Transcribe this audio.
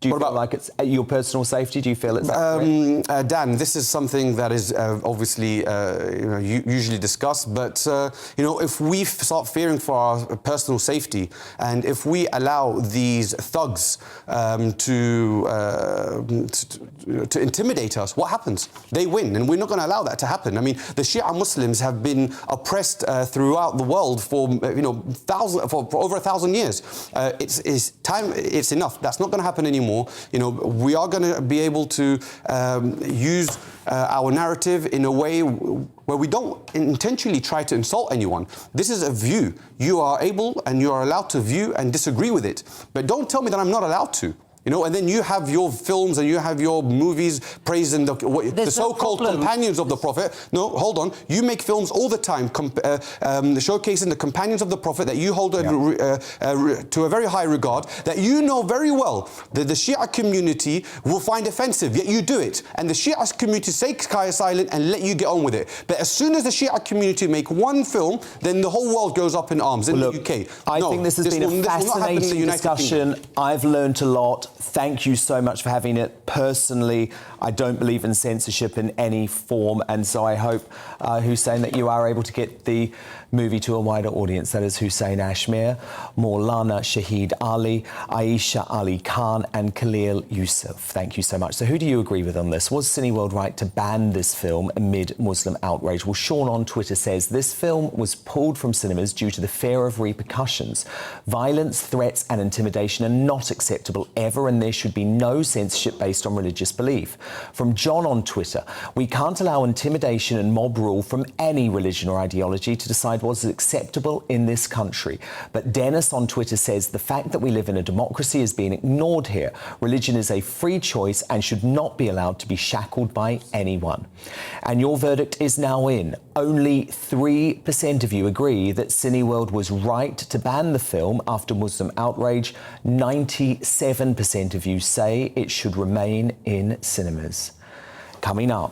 Do you feel like it's your personal safety? Do you feel it's Dan, this is something that is obviously usually discussed, but if we start fearing for our personal safety, and if we allow these thugs to intimidate us, what happens? They win, and we're not going to allow that to happen. I mean, the Shia Muslims have been oppressed throughout the world for for over 1,000 years. It's time. It's enough. That's not going to happen anymore. We are going to be able to use our narrative in a way where we don't intentionally try to insult anyone. This is a view. You are able and you are allowed to view and disagree with it. But don't tell me that I'm not allowed to. And then you have your films and you have your movies praising the so-called companions of the Prophet. No, hold on. You make films all the time showcasing the companions of the Prophet that you hold to a very high regard, that you know very well that the Shia community will find offensive, yet you do it. And the Shia community stay silent and let you get on with it. But as soon as the Shia community make one film, then the whole world goes up in arms in the UK. I think this has been a fascinating discussion. I've learned a lot. Thank you so much for having it. Personally, I don't believe in censorship in any form, and so I hope, Hussein, that you are able to get the movie to a wider audience. That is Hussein Ashmir, Maulana Shahid Ali, Aisha Ali Khan and Khalil Yusuf. Thank you so much. So who do you agree with on this? Was Cineworld right to ban this film amid Muslim outrage? Well, Sean on Twitter says this film was pulled from cinemas due to the fear of repercussions. Violence, threats and intimidation are not acceptable ever, and there should be no censorship based on religious belief. From John on Twitter, we can't allow intimidation and mob rule from any religion or ideology to decide what is acceptable in this country. But Dennis on Twitter says the fact that we live in a democracy is being ignored here. Religion is a free choice and should not be allowed to be shackled by anyone. And your verdict is now in. Only 3% of you agree that Cineworld was right to ban the film after Muslim outrage. 97% of you say it should remain in cinemas. Coming up.